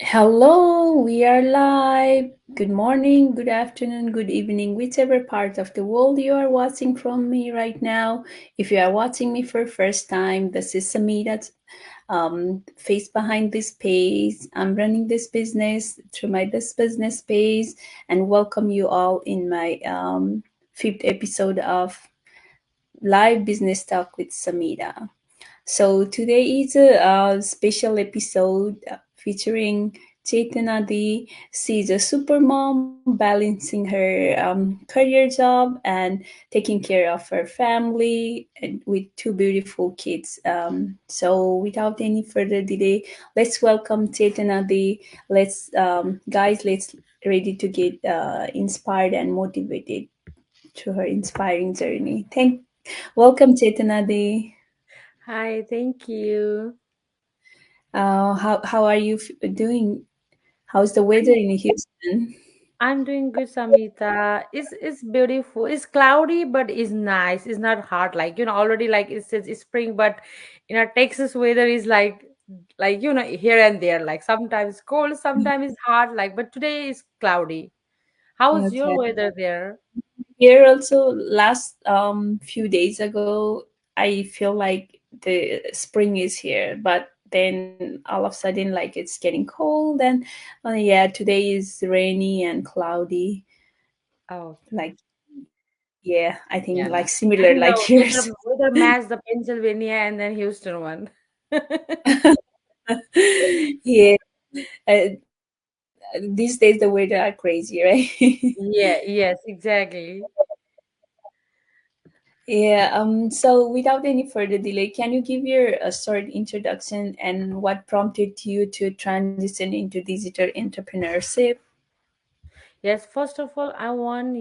Hello, we are live. Good morning, good afternoon, good evening, whichever part of the world you are watching from me right now. If you are watching me for first time, this is Samita's face behind this page. I'm running this business through my this business page and welcome you all in my fifth episode of Live Business Talk with Samita. So today is a special episode featuring Chetanadi. She's a super mom balancing her career job and taking care of her family and with two beautiful kids. So without any further delay, let's welcome Chetanadi. Let's ready to get inspired and motivated through her inspiring journey. Welcome Chetanadi. Hi, thank you. How are you doing? How's the weather I'm in Houston? I'm doing good, Samita. It's beautiful. It's cloudy, but it's nice. It's not hot. Already like it says it's spring, but Texas weather is here and there. Like sometimes cold, sometimes it's hot. But today is cloudy. How's your Okay. weather there? Here also, last few days ago, I feel like the spring is here, but then all of a sudden, like it's getting cold, and yeah, today is rainy and cloudy. Oh, Like yeah, I think yeah. like I similar think like the yours. weather matched the Pennsylvania and then Houston one. Yeah, these days the weather are crazy, right? Yeah, yes, exactly. Yeah, so without any further delay, can you give your short introduction and what prompted you to transition into digital entrepreneurship? Yes, first of all, I want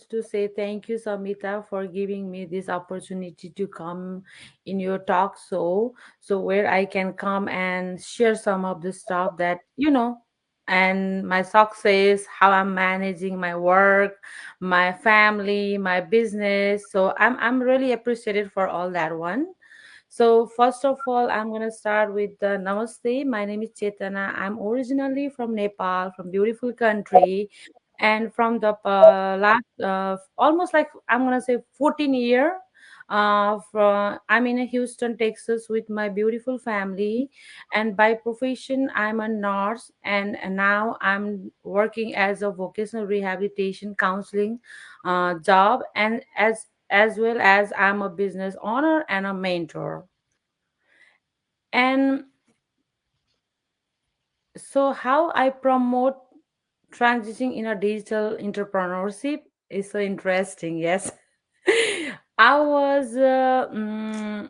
to say thank you, Samita, for giving me this opportunity to come in your talk so where I can come and share some of the stuff and my success, how I'm managing my work, my family, my business. So I'm really appreciated for all that one. So first of all, I'm gonna start with the Namaste. My name is Chetana. I'm originally from Nepal, from beautiful country, and from the last almost like I'm gonna say 14 year. I'm in Houston, Texas, with my beautiful family, and by profession I'm a nurse, and now I'm working as a vocational rehabilitation counseling job, and as well as I'm a business owner and a mentor. And so, how I promote transitioning in a digital entrepreneurship is so interesting. Yes, I was uh, mm,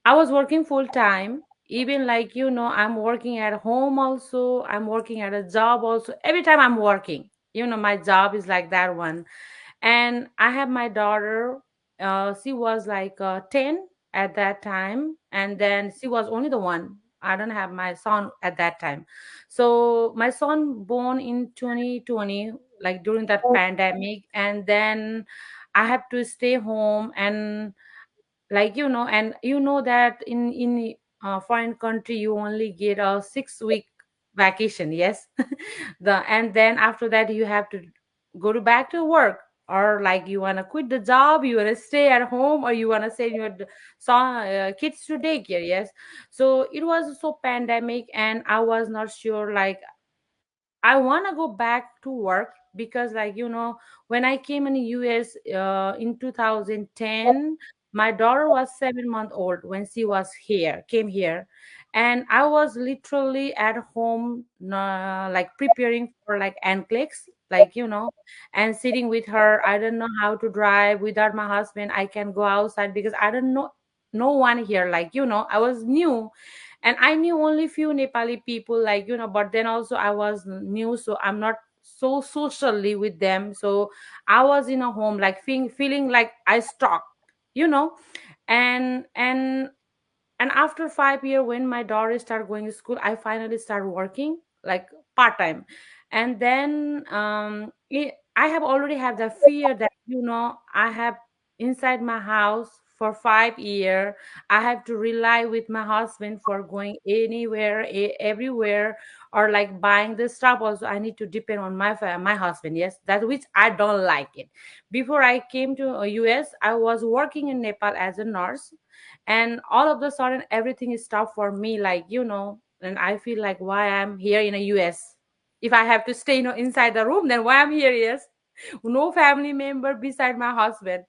I was working full time. Even I'm working at home also. I'm working at a job also. Every time I'm working, my job is like that one. And I have my daughter. She was like 10 at that time, and then she was only the one. I don't have my son at that time. So my son born in 2020, like during that pandemic, and then I have to stay home and and that in foreign country you only get a 6 week vacation. Yes. And then after that you have to go to back to work, or like you want to quit the job, you want to stay at home, or you want to send your son kids to daycare. Yes. So it was so pandemic, and I was not sure, like I want to go back to work because, when I came in the US in 2010, my daughter was 7 months old when she came here, and I was literally at home, like preparing for like NCLEX, and sitting with her. I don't know how to drive without my husband. I can go outside because I don't know no one here. I was new, and I knew only few Nepali people, but then also I was new, so I'm not so socially with them. So I was in a home, like feeling like I stuck, you know and and and after 5 years, when my daughter started going to school, I finally started working like part-time. And then I have already had the fear that I have inside my house for 5 years. I have to rely with my husband for going anywhere, everywhere, or like buying the stuff. Also, I need to depend on my husband. Yes, that which I don't like it. Before I came to US, I was working in Nepal as a nurse, and all of a sudden everything is tough for me. Like and I feel like why I'm here in a US. If I have to stay, inside the room, then why I'm here? Yes, no family member beside my husband,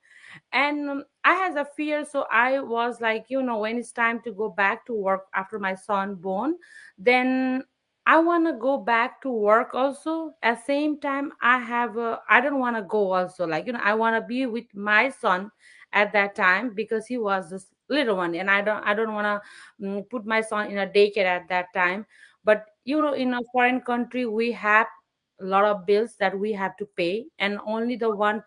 and I had a fear. So I was like, when it's time to go back to work after my son born, then I want to go back to work also. At same time, I don't want to go also, like, I want to be with my son at that time, because he was this little one, and I don't want to put my son in a daycare at that time. But in a foreign country, we have a lot of bills that we have to pay, and only the one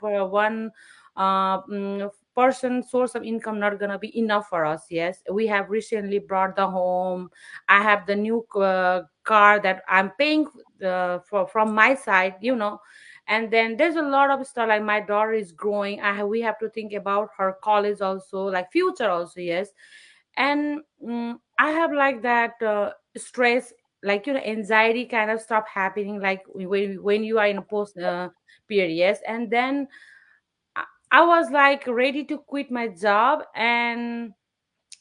person source of income not gonna be enough for us. Yes, we have recently brought the home. I have the new car that I'm paying for from my side, and then there's a lot of stuff, like my daughter is growing. We have to think about her college also, like future also. Yes, and I have like that stress, like anxiety kind of stop happening, like when you are in a post period. Yes, and then I I was like ready to quit my job, and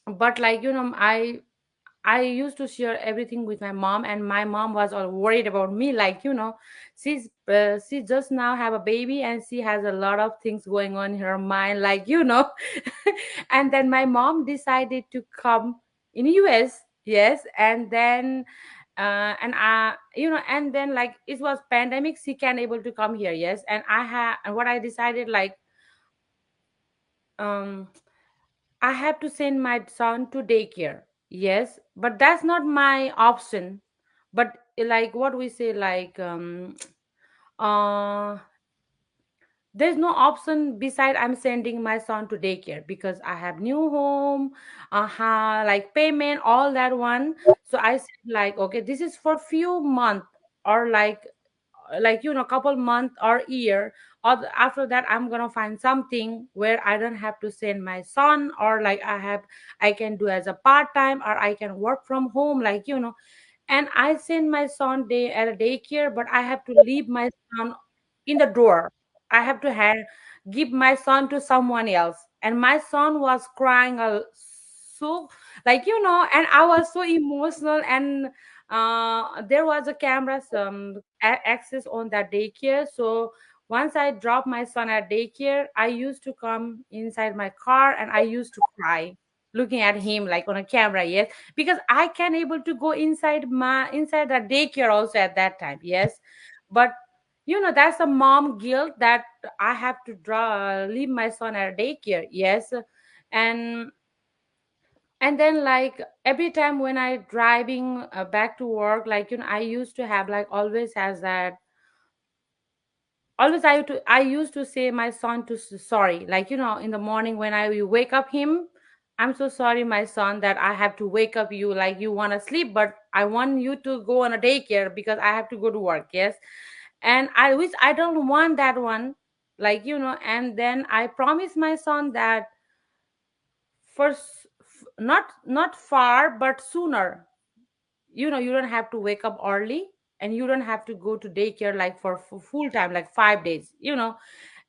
but like I used to share everything with my mom, and my mom was all worried about me. Like, she just now have a baby, and she has a lot of things going on in her mind, like, and then my mom decided to come in US. Yes, and then and then, like, it was pandemic, she can able to come here. Yes, and what I decided, like, um I have to send my son to daycare. Yes, but that's not my option. But like what we say, like uh there's no option beside I'm sending my son to daycare, because I have new home, like payment, all that one. So I said, like, okay, this is for few months, or like couple month or year, or after that I'm gonna find something where I don't have to send my son, or like I can do as a part-time, or I can work from home, like, and I send my son day at a daycare, but I have to leave my son in the door. I have to give my son to someone else, and my son was crying so, like, and I was so emotional. And there was a camera, some access on that daycare. So once I dropped my son at daycare, I used to come inside my car, and I used to cry looking at him, like, on a camera. Yes, because I can able to go inside the daycare also at that time. Yes, but that's a mom guilt, that I have to leave my son at daycare. Yes, and then, like, every time when I driving back to work, like, I used to have, like, always I used to say my son to sorry, like, in the morning when I will wake up him. I'm so sorry, my son, that I have to wake up you, like, you want to sleep, but I want you to go on a daycare because I have to go to work. Yes, and I wish I don't want that one, like, and then I promise my son that not far but sooner, you don't have to wake up early, and you don't have to go to daycare, like, for full time, like 5 days.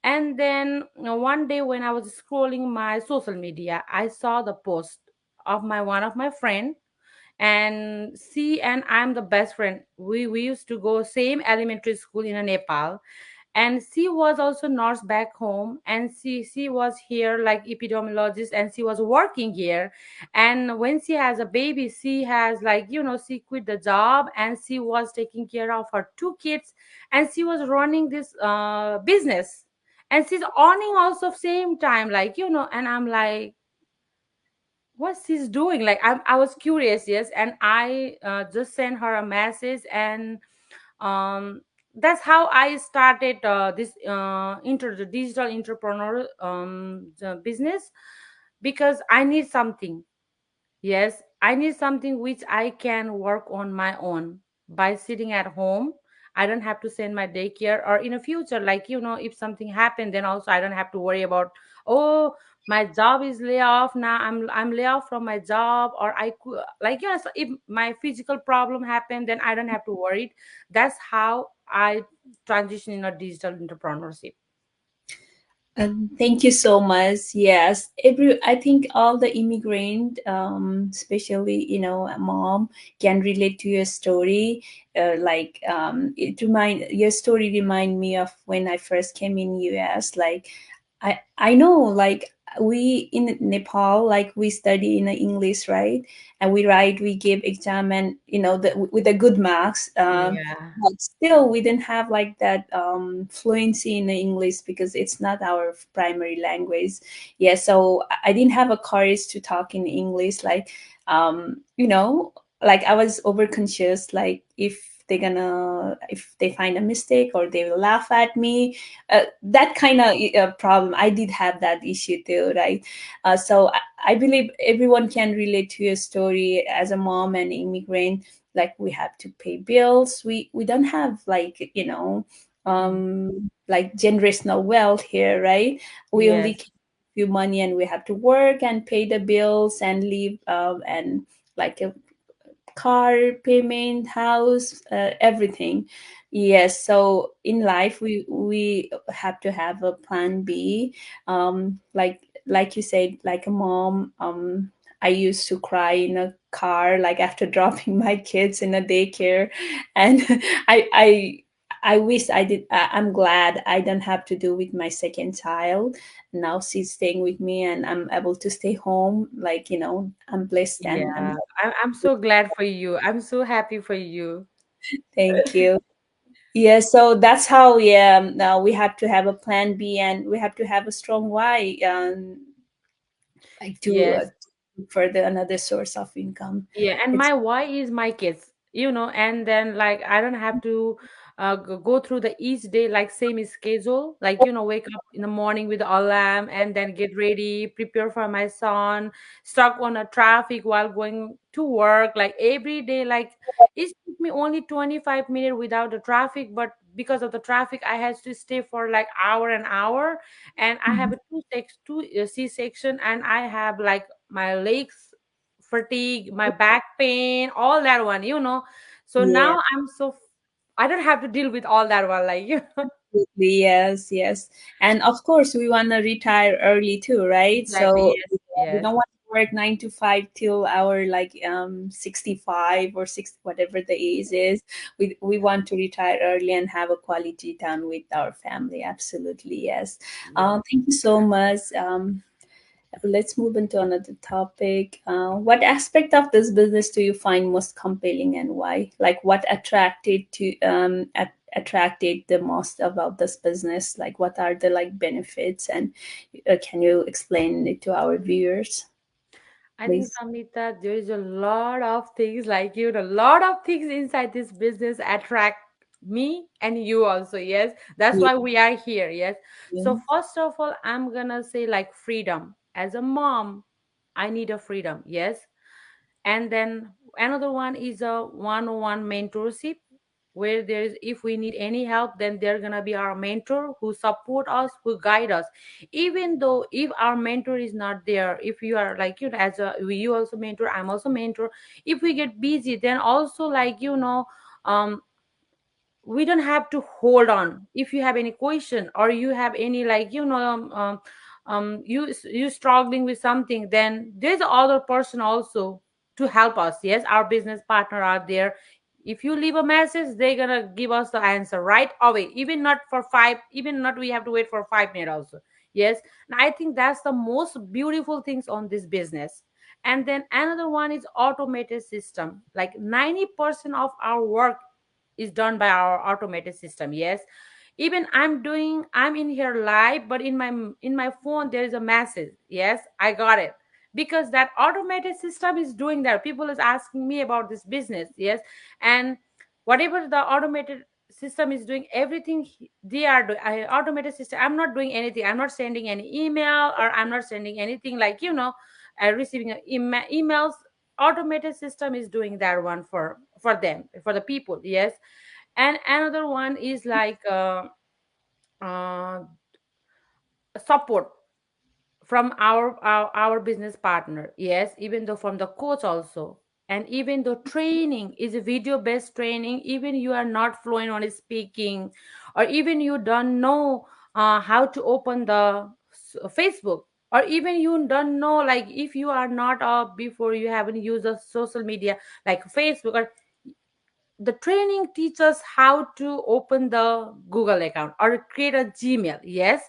And then, one day when I was scrolling my social media, I saw the post of my one of my friend, and she and I'm the best friend. We used to go same elementary school in Nepal, and she was also nurse back home, and she was here like epidemiologist, and she was working here. And when she has a baby, she has, like, she quit the job, and she was taking care of her two kids, and she was running this business, and she's earning also same time, like, and I'm like, what she's doing, like, I was curious. Yes, and I just sent her a message, and um that's how I started this the digital entrepreneur the business, because I need something. Yes, I need something which I can work on my own by sitting at home. I don't have to send my daycare, or in the future, like, if something happened, then also I don't have to worry about, oh, my job is lay off now, I'm lay off from my job, or I could, like, yes, if my physical problem happened, then I don't have to worry. That's how I transition in a digital entrepreneurship. Thank you so much. Yes, I think all the immigrant, especially a mom, can relate to your story. Your story remind me of when I first came in US. Like, I know, like, we in Nepal, like, we study in English, right? And we give exam, and with the good marks. Yeah. But still, we didn't have like that fluency in the English because it's not our primary language. Yeah, so I didn't have a courage to talk in English. Like I was overconscious. Like, if they find a mistake, or they will laugh at me, that kind of problem. I did have that issue too, right? So I believe everyone can relate to your story as a mom and immigrant. Like, we have to pay bills, we don't have, like, like, generational wealth here, right? We only Yes. get few money, and we have to work and pay the bills and live, and like a car payment, house, everything. Yes, so in life, we have to have a plan B. Like you said, like a mom, I used to cry in a car, like, after dropping my kids in a daycare. And I I wish I did. I'm glad I don't have to do with my second child. Now she's staying with me, and I'm able to stay home. Like, I'm blessed, and I'm Yeah, I'm so glad for you. I'm so happy for you. thank you. Yeah, so that's how, yeah, now we have to have a plan B, and we have to have a strong why, like, to Yes. further another source of income. Yeah, and It's my why is my kids, and then, like, I don't have to go through the each day like same schedule, like, wake up in the morning with the alarm and then get ready, prepare for my son, stuck on a traffic while going to work, like every day, like it took me only 25 minutes without the traffic, but because of the traffic I had to stay for like hour and hour, and I have Mhm. a two C-section, and I have like my legs fatigue, my back pain, all that one, So Yeah. now I don't have to deal with all that one, like, Absolutely, yes, yes. And of course, we want to retire early too, right? exactly, So yes, we yes, don't want to work 9 to 5 till our, like, 65 or 60, whatever the age is. We want to retire early and have a quality time with our family. Absolutely, yes. yes. Thank you so much. Let's move into another topic. What aspect of this business do you find most compelling, and why? Like, what attracted the most about this business? Like, what are the, like, benefits, and can you explain it to our viewers, I think, please? Samita, there is a lot of things, like, a lot of things inside this business attract me and you also. Yes, that's Yeah. why we are here. Yes. Yeah. So first of all, I'm gonna say, like, freedom. As a mom, I need a freedom. Yes. And then another one is a one-on-one mentorship, where there is, if we need any help, then they're gonna be our mentor who support us, who guide us. Even though if our mentor is not there, if you are, like, as a you also mentor, I'm also mentor, if we get busy, then also, like, um we don't have to hold on. If you have any question, or you have any, like, you struggling with something, then there's other person also to help us. Yes, our business partner are there. If you leave a message, they're gonna give us the answer right away, even not for five, even not we have to wait for 5 minutes also. Yes. And I think that's the most beautiful things on this business. And then another one is automated system, like 90% of our work is done by our automated system. Yes, even I'm in here live, but in my phone there is a message. Yes, I got it, because that automated system is doing that. People is asking me about this business. Yes. And whatever the automated system is doing, everything they are doing. Automated system, I'm not doing anything. I'm not sending any email, or I'm not sending anything, like, receiving emails. Automated system is doing that one for them, for the people. Yes. And another one is like uh, support from our business partner, yes, even though from the coach also, and even though training is a video based training, even you are not fluent on speaking, or even you don't know how to open the Facebook, or even you don't know, like if you are not up before, you haven't used a social media like Facebook, or the training teaches how to open the Google account or create a Gmail, yes.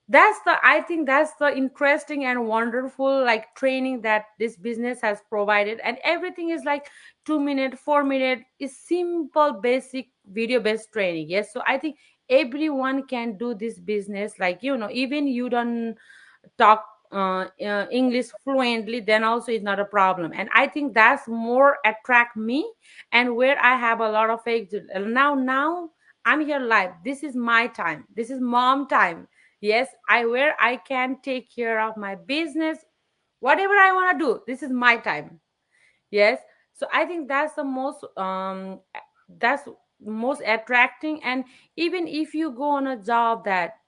That's the, I think that's the interesting and wonderful like training that this business has provided, and everything is like 2 minute 4 minute is simple basic video based training, yes. So I think everyone can do this business, like even you don't talk English fluently, then also it's not a problem. And I think that's more attract me, and where I have a lot of faith now. I'm here live. This is my time. This is mom time. Yes, I where I can take care of my business, whatever I want to do. This is my time. Yes. So I think that's most attracting. And even if you go on a job that,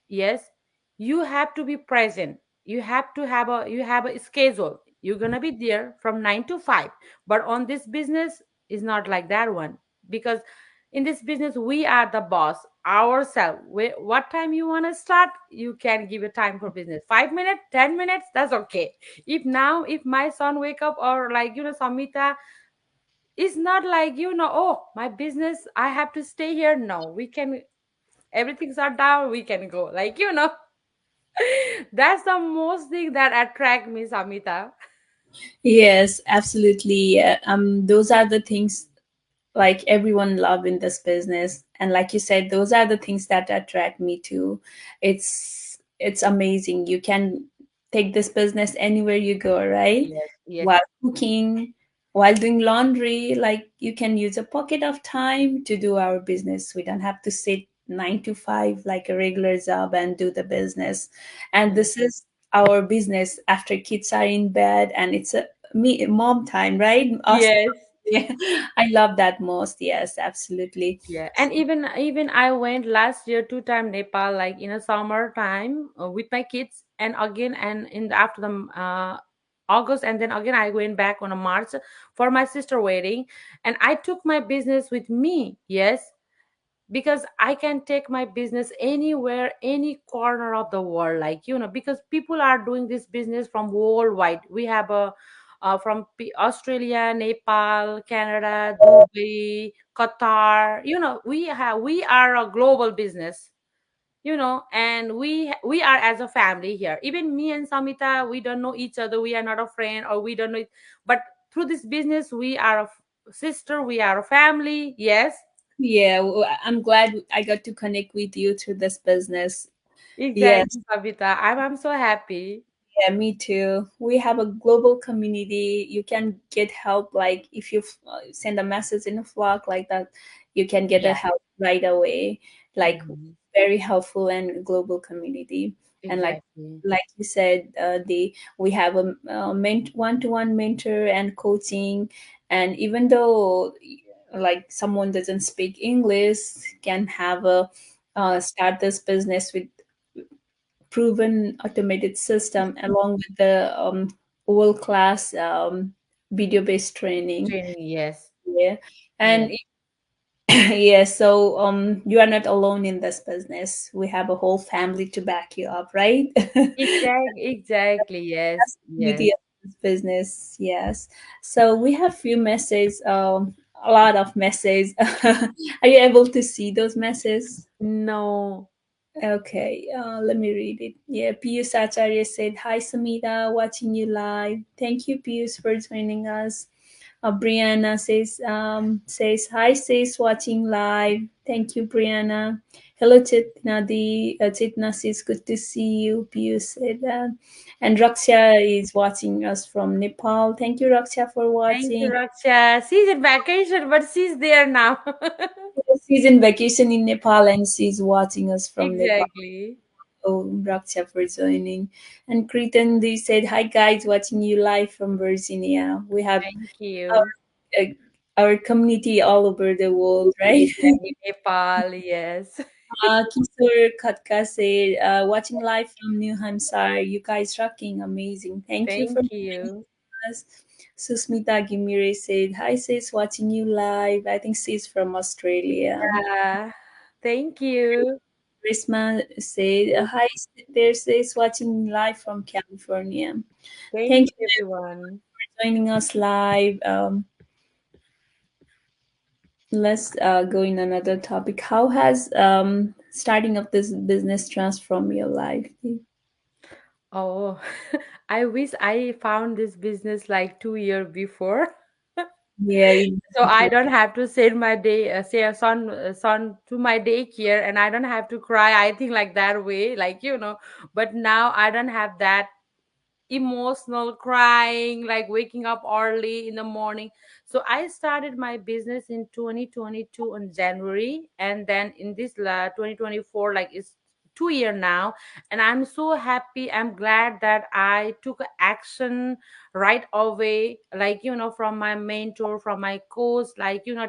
yes, you have to be present, you have a schedule, you're gonna be there from 9 to 5. But on this business is not like that one, because in this business we are the boss ourselves. What time you want to start, you can give a time for business, 5 minutes, 10 minutes, that's okay. If my son wake up, or like Samita, it's not like oh, my business, I have to stay here. No, we can, everything's are down, we can go, like that's the most thing that attract me, Samita. Yes, absolutely. Those are the things like everyone love in this business, and like you said, those are the things that attract me too. It's amazing. You can take this business anywhere you go, right? Yes, yes, While cooking, while doing laundry, like you can use a pocket of time to do our business. We don't have to sit 9 to 5 like a regular job and do the business. And yes, this is our business after kids are in bed, and it's a me mom time, right? Us. yes. Yeah, I love that most. Yes, absolutely. Yeah, and even I went last year 2 time Nepal, like in a summer time with my kids, and again, and in the, after the August, and then again I went back on a March for my sister wedding, and I took my business with me. Yes, because I can take my business anywhere, any corner of the world, like because people are doing this business from worldwide. We have a from Australia, Nepal, Canada, Dubai, Qatar. We are a global business. And we are as a family here. Even me and Samita, we don't know each other. We are not a friend, or we don't know. But through this business, we are a sister. We are a family. Yes. Yeah, I'm glad I got to connect with you through this business. Yes. Exactly, Savita. I'm so happy. Yeah, me too. We have a global community. You can get help, like if you send a message in a Slack like that, you can get a Yeah. help right away. Like Mhm. very helpful and global community. And Exactly. like you said, the we have a, one-to-one mentor and coaching. And even though like someone doesn't speak English, can have a start this business with proven automated system along with the world class video based training. Training, yes. Yeah. Yes. And yeah, so you are not alone in this business. We have a whole family to back you up, right? Exactly. Yes. Yes. Beauty of this business, yes. So we have few messages, a lot of messages. Are you able to see those messages? No. Okay, let me read it. Yeah, Piyush Acharya said, "Hi Samita, watching you live. Thank you, Piyush, for joining us." Brianna says, "Hi, says watching live. Thank you, Brianna." Hello, Chitna says, "Good to see you." Piyush said that. And Raksha is watching us from Nepal. Thank you, Raksha, for Thank you, watching. Raksha. She's in vacation, but she's there now. She's in vacation in Nepal and she's watching us from Nepal. Exactly. Oh, Raksha for joining. And Kritan, they said, "Hi guys, watching you live from Virginia." We have Thank our, you. our community all over the world, right? Exactly. Nepal, yes. Kisur Khatka said, watching live from New Hampshire. You guys rocking, amazing. Thank you for Thank joining you. us. Susmita Gimire said, hi sis, watching you live. I think she's from Australia. Yeah. Thank you. Prisma said, hi there sis, watching live from California. Thank Thank you, you everyone. for joining us live. Let's go in another topic. How has starting of this business transformed your life? Oh, I wish I found this business like 2 years before. Yeah, you So I definitely. don't have to send my day, say a son to my daycare, and I don't have to cry. I think like that way, But now I don't have that emotional crying, like waking up early in the morning. So I started my business in 2022 in January, and then in this 2024, like it's 2 year now. And I'm so happy, I'm glad that I took action right away, from my mentor, from my coach,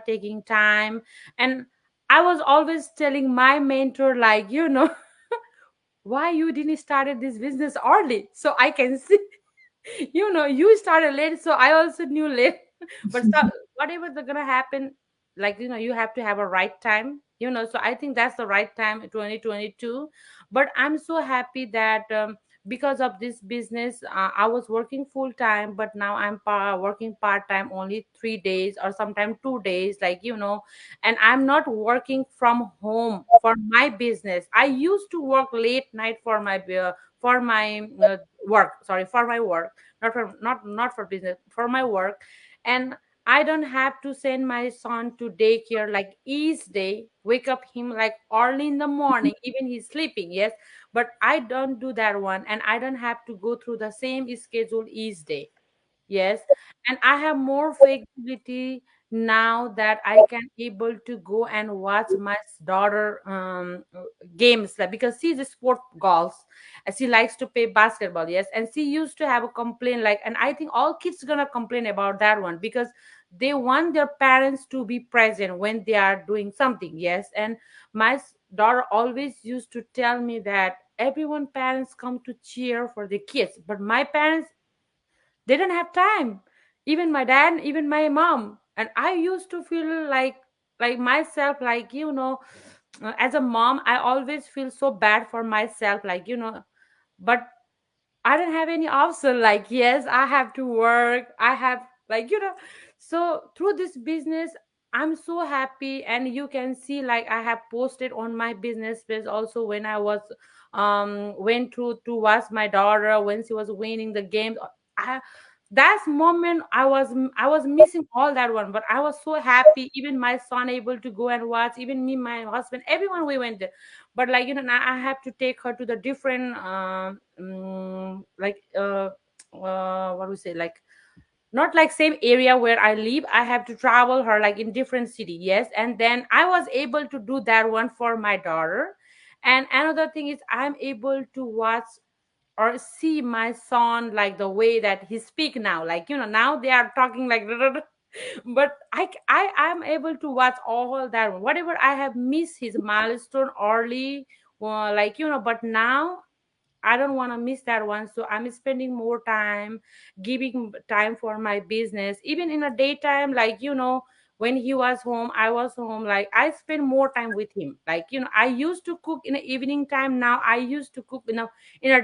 taking time. And I was always telling my mentor, why you didn't started this business early so I can see. You started late, so I also knew late. But so, whatever is gonna happen, you have to have a right time. So I think that's the right time, 2022. But I'm so happy that because of this business, I was working full time, but now I'm working part time, only 3 days or sometimes 2 days, and I'm not working from home for my business. I used to work late night for my work, sorry, for my work, not for business, for my work. And I don't have to send my son to daycare like each day, wake up him like early in the morning, even he's sleeping, yes. But I don't do that one, and I don't have to go through the same schedule each day. Yes, and I have more flexibility now that I can able to go and watch my daughter games, like, because she's a sport girl, and she likes to play basketball. Yes, and she used to have a complaint, and I think all kids gonna complain about that one, because they want their parents to be present when they are doing something. Yes, and my daughter always used to tell me that everyone parents come to cheer for the kids, but my parents, they don't have time. Even my dad, even my mom. And I used to feel like myself, as a mom, I always feel so bad for myself, but I don't have any option. Like, yes, I have to work. I have, so through this business, I'm so happy. And you can see, I have posted on my business page also when I was went through to watch my daughter when she was winning the game. I, that moment I was missing all that one, but I was so happy. Even my son able to go and watch, even me, my husband, everyone, we went there. But now I have to take her to the different what do we say, not like same area where I live. I have to travel her like in different city. Yes, and then I was able to do that one for my daughter. And another thing is I'm able to watch or see my son, like the way that he speak now, now they are talking like but I am able to watch all that, whatever I have missed his milestone early, but now I don't want to miss that one. So I'm spending more time, giving time for my business. Even in a daytime, when he was home, I was home. Like, I spend more time with him. I used to cook in the evening time. Now I used to cook in a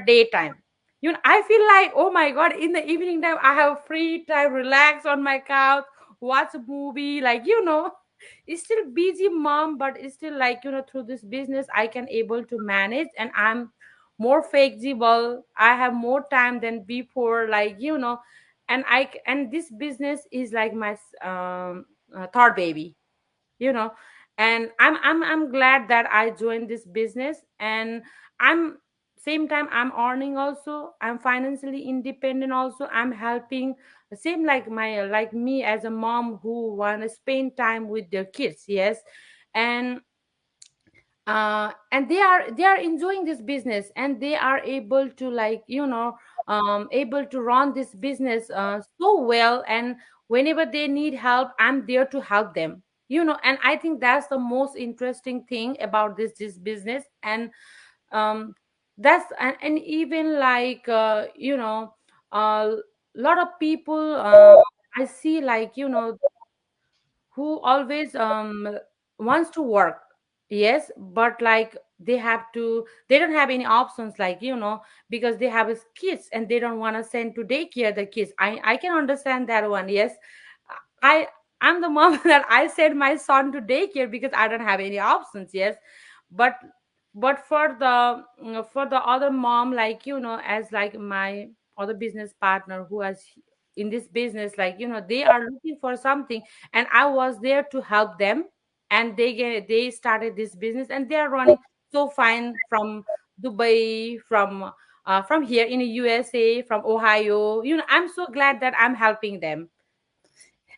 daytime. I feel like, oh my God, in the evening time, I have free time, relax on my couch, watch a movie. It's still busy mom, but it's still through this business, I can able to manage, and I'm more flexible. I have more time than before, and this business is like my third baby, you know and I'm glad that I joined this business. And I'm same time I'm earning also, I'm financially independent also, I'm helping same like me as a mom who want to spend time with their kids. Yes, and they are enjoying this business, and they are able to able to run this business so well. And whenever they need help, I'm there to help them. And I think that's the most interesting thing about this business. And um that's and even like a lot of people, I see, like, who always wants to work, yes, but like they don't have any options, like, because they have kids and they don't want to send to daycare the kids. I can understand that one, yes. i I'm the mom that I send my son to daycare because I don't have any options, yes. But but for the other mom, like, as like my other business partner who has in this business, like, they are looking for something, and I was there to help them. And they started this business, and they are running so fine from Dubai, from here in the USA, from Ohio. I'm so glad that I'm helping them.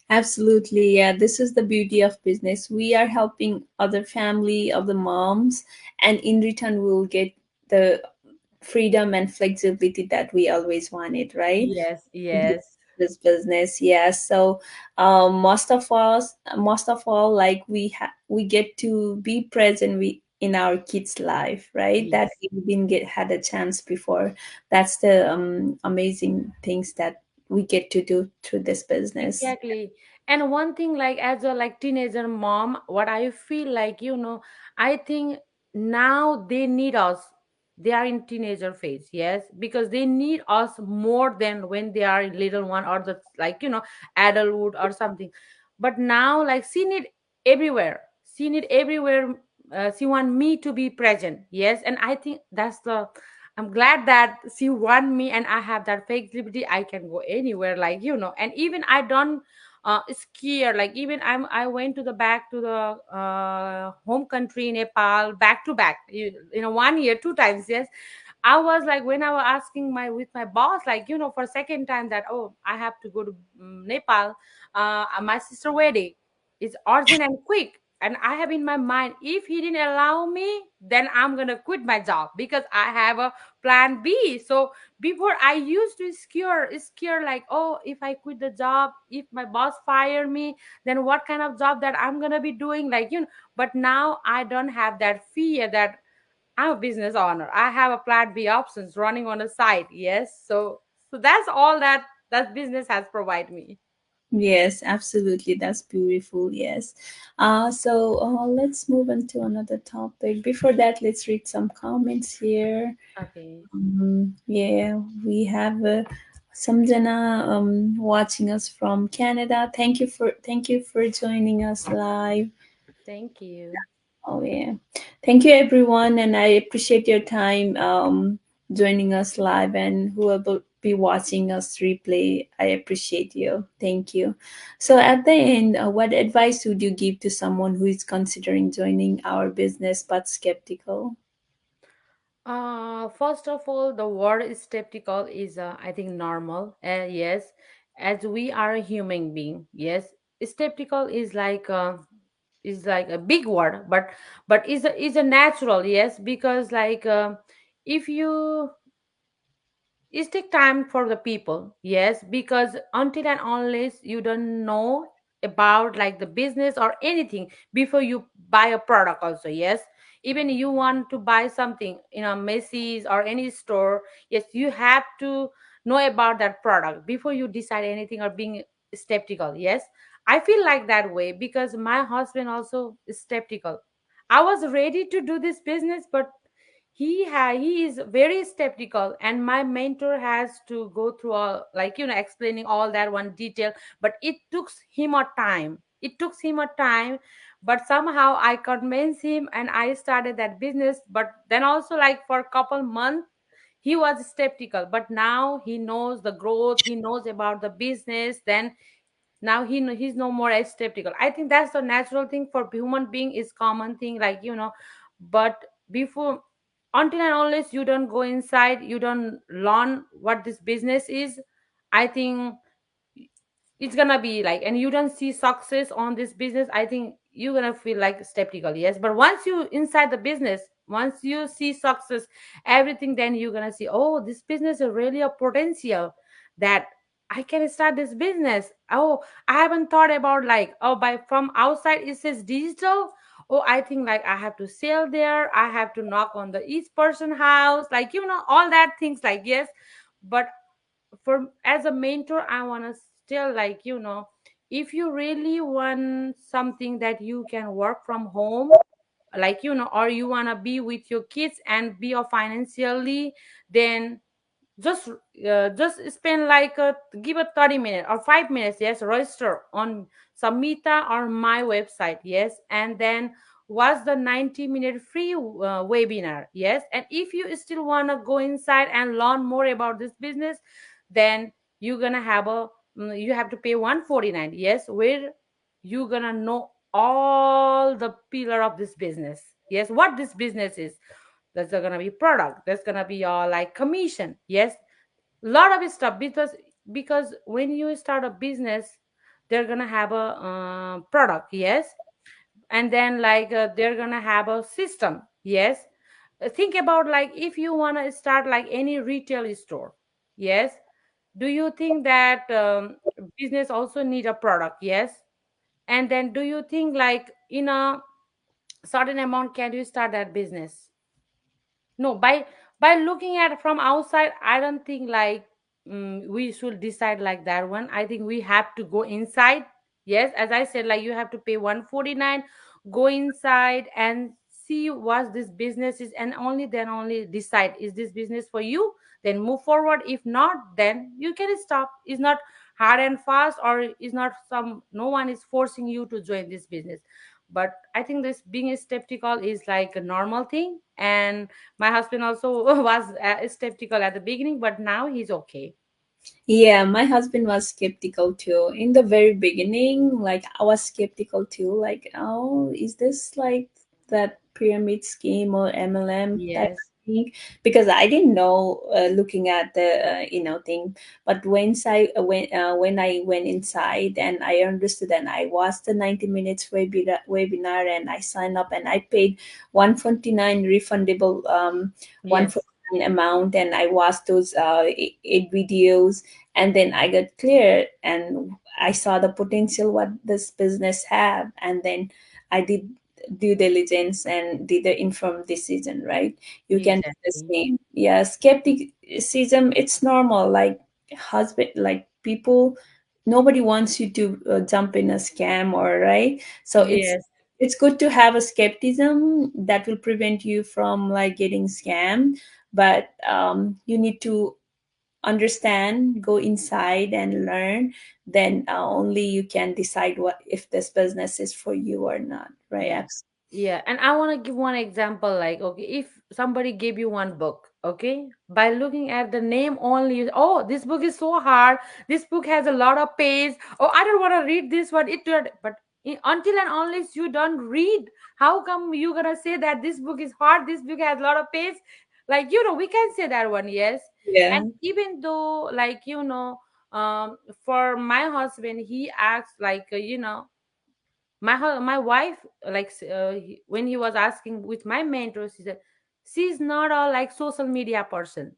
Absolutely, yeah. This is the beauty of business. We are helping other family, other moms, and in return, we'll get the freedom and flexibility that we always wanted, right? Yes, This yes. this business, yes. So, most of all, like we get to be present in our kids' life, right? That Yes. we didn't get had a chance before. That's the amazing things that we get to do through this business. Exactly. And one thing, like, as a like teenager mom, what I feel like, I think now they need us. They are in teenager phase, yes, because they need us more than when they are little one, or the, like, adulthood or something. But now, like, she need everywhere. She need everywhere. She want me to be present, yes. And I think that's the I'm glad that she want me, and I have that flexibility. I can go anywhere, like, and even I don't skier. Like, even I went to the back to the home country, Nepal, back to back, 1 year, 2 times, yes. I was like, when I was asking with my boss, like, for second time, that, oh, I have to go to Nepal, my sister wedding. It's urgent and quick. And I have in my mind, if he didn't allow me, then I'm gonna quit my job, because I have a plan B. So before, I used to scare, like, oh, if I quit the job, if my boss fire me, then what kind of job that I'm gonna be doing, like, but now I don't have that fear, that I'm a business owner. I have a plan B options running on the side. Yes. So that's all that business has provided me. Yes, absolutely. That's beautiful. Yes. Let's move on to another topic. Before that, let's read some comments here. Okay. Yeah, we have Samjana watching us from Canada. Thank you for joining us live. Thank you. Oh yeah, thank you everyone, and I appreciate your time joining us live, and who will be watching us replay. I appreciate you. Thank you. So at the end, what advice would you give to someone who is considering joining our business but skeptical? First of all, the word skeptical is, I think, normal. Yes, as we are a human being. Yes, skeptical is like a big word, but is a natural. Yes, because, like, if you it take time for the people, yes, because until and unless you don't know about, like, the business or anything before you buy a product also, yes. Even you want to buy something in a Macy's or any store, yes, you have to know about that product before you decide anything, or being skeptical, yes. I feel like that way because my husband also is skeptical. I was ready to do this business, but he is very skeptical, and my mentor has to go through all, like, explaining all that one detail. But it took him a time, but somehow I convinced him, and I started that business. But then also, like, for a couple months, he was skeptical, but now he knows the growth, he knows about the business. Then now he's no more as skeptical. I think that's the natural thing for human being, is common thing, like, but before, until and unless you don't go inside, you don't learn what this business is, I think it's gonna be like, and you don't see success on this business, I think you're gonna feel like skeptical, yes. But once you inside the business, once you see success, everything, then you're gonna see, oh, this business is really a potential, that I can start this business. Oh, I haven't thought about like, oh, by from outside it says digital. Oh, I think like I have to sell there. I have to knock on the each person house, like all that things. Like yes, but for as a mentor, I want to still like if you really want something that you can work from home, like or you want to be with your kids and be financially, then just just spend like give a 30 minutes or 5 minutes, yes, register on Samhita or my website, yes, and then watch the 90-minute free webinar, yes. And if you still want to go inside and learn more about this business, then you're gonna have you have to pay 149, yes, where you're gonna know all the pillar of this business, yes, what this business is. There's gonna be product, there's gonna be your like commission, yes, lot of stuff. Because when you start a business, they're gonna have a product, yes, and then like they're gonna have a system, yes. Think about like if you want to start like any retail store, yes, do you think that business also need a product, yes, and then do you think like in a certain amount can you start that business? No, by looking at from outside, I don't think like we should decide like that one. I think we have to go inside. Yes, as I said, like you have to pay 149, go inside and see what this business is, and only then only decide is this business for you. Then move forward. If not, then you can stop. It's not hard and fast, or it's not some. No one is forcing you to join this business. But I think this being skeptical is like a normal thing, and my husband also was skeptical at the beginning, but now he's okay. Yeah, my husband was skeptical too. In the very beginning, like I was skeptical too. Like, oh, is this like that pyramid scheme or MLM type Yes, of thing? Because I didn't know looking at the thing. But when I went inside and I understood and I watched the 90 minutes webinar and I signed up and I paid 149 refundable yes, 149 amount, and I watched those 8 videos, and then I got clear and I saw the potential what this business have, and then I did due diligence and did the informed decision, right? You can do the exactly. same. Yeah, skepticism, it's normal. Like husband, like people, nobody wants you to jump in a scam, or right. So Yes, it's good to have a skepticism that will prevent you from like getting scammed, but you need to understand, go inside and learn, then only you can decide what if this business is for you or not, right? yeah. Yeah, and I want to give one example. Like, okay, if somebody gave you one book, okay, by looking at the name only, oh, this book is so hard. This book has a lot of pages. Oh, I don't want to read this one. But until and unless you don't read, how come you gonna say that this book is hard? This book has a lot of pages. Like, we can say that one, yes. And Yeah. even though, like, for my husband, he acts like, my wife, like when he was asking with my mentor, she said she's not a like social media person.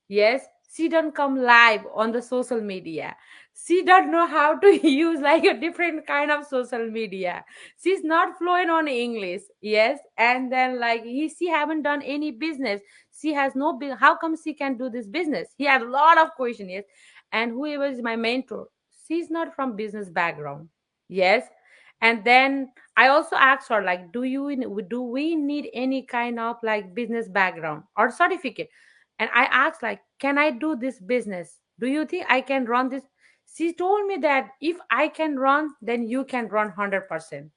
Yes, she don't come live on the social media. She don't know how to use like a different kind of social media. She's not fluent on English. Yes, and then like she haven't done any business. She has no how come she can do this business? He had a lot of questions. Yes, and whoever is my mentor, she's not from business background. Yes, and then I also asked her like, do we need any kind of like business background or certificate? And I asked like, can I do this business? Do you think I can run this? She told me that if I can run, then you can run 100%.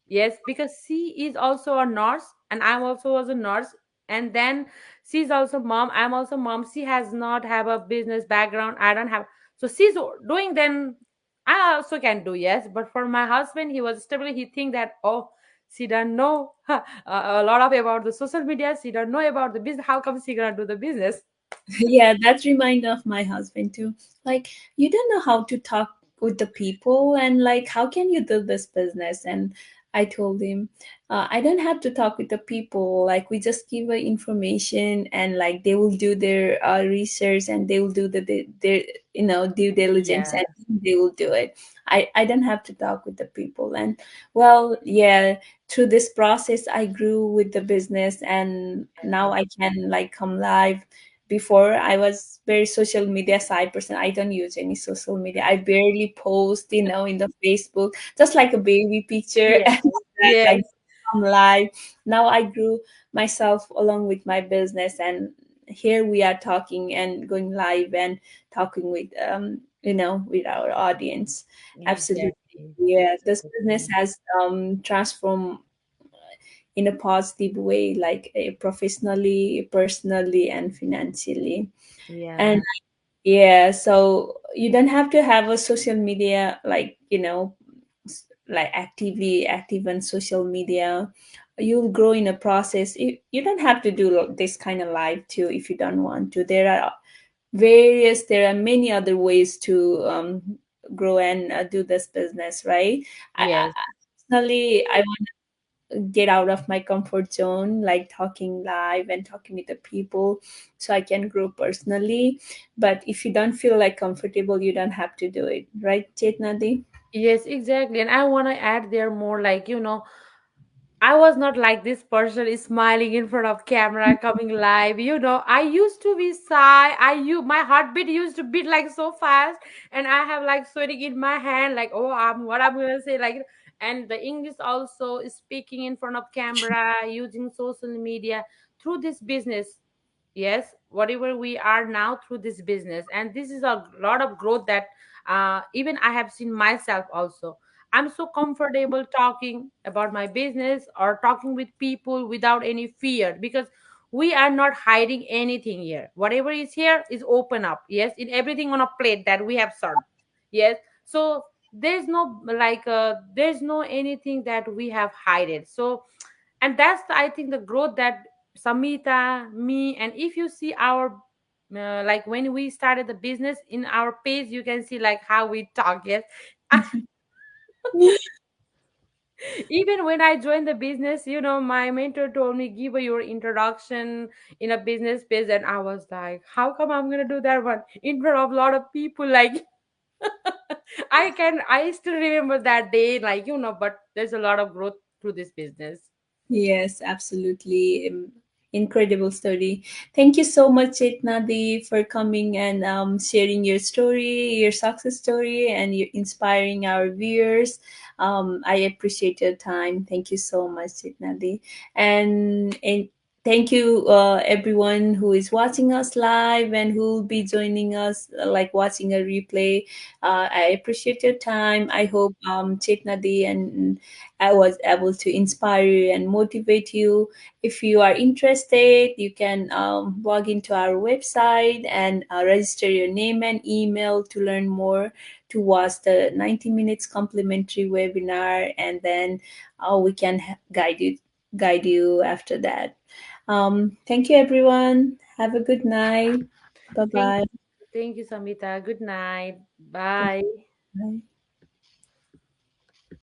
Yes, because she is also a nurse and I'm also was a nurse. And then she's also mom, I'm also mom. She has not have a business background, I don't have. So she's doing, then I also can do. Yes, but for my husband, he was stable. He think that, oh, she don't know a lot of about the social media, she don't know about the business, how come she gonna do the business? Yeah, that's reminder of my husband too. Like, you don't know how to talk with the people, and like how can you do this business? And I told him, I don't have to talk with the people. Like we just give information, and like they will do their research, and they will do their due diligence, Yeah, and they will do it. I don't have to talk with the people. And well, yeah, through this process, I grew with the business, and now yeah, I can like come live. Before I was very social media side person. I don't use any social media. I barely post, in the Facebook, just like a baby picture yes, and that, like yes, come live. Now I grew myself along with my business, and here we are talking and going live and talking with with our audience. Absolutely. exactly, Yeah, this business exactly. has transformed in a positive way, like professionally, personally, and financially. And Yeah, yeah, so you don't have to have a social media like, like actively active on social media. You'll grow in a process. You don't have to do this kind of life too if you don't want to. There are many other ways to grow and do this business, right? yes. Personally, I want to get out of my comfort zone, like talking live and talking with the people, so I can grow personally. But if you don't feel like comfortable, you don't have to do it, right, Chetnadi? Yes, exactly. And I want to add there more like, I was not like this person is smiling in front of camera, coming live. I used to be shy. My heartbeat used to beat like so fast, and I have like sweating in my hand, like oh, what I'm gonna say, like. And the English also is speaking in front of camera, using social media through this business. Yes, whatever we are now through this business, and this is a lot of growth that even I have seen myself also. I'm so comfortable talking about my business or talking with people without any fear, because we are not hiding anything here. Whatever is here is open up. Yes, in everything on a plate that we have served. Yes, so there's no anything that we have hidden. So, and that's I think the growth that Samita, me, and if you see our like when we started the business in our page, you can see like how we talk. Yes, even when I joined the business, my mentor told me, give your introduction in a business page, and I was like, how come I'm gonna do that one in front of a lot of people? Like, I still remember that day, like, but there's a lot of growth through this business. Yes, absolutely. Incredible story. Thank you so much, Chetnadi, for coming and sharing your story, your success story, and you inspiring our viewers. I appreciate your time. Thank you so much, Chetnadi. And thank you, everyone who is watching us live and who will be joining us, like watching a replay. I appreciate your time. I hope Chetnadi and I was able to inspire you and motivate you. If you are interested, you can log into our website and register your name and email to learn more, to watch the 90 minutes complimentary webinar, and then we can guide you after that. Thank you, everyone. Have a good night. Bye Thank bye. thank you, Samita. Good night. Bye. Bye.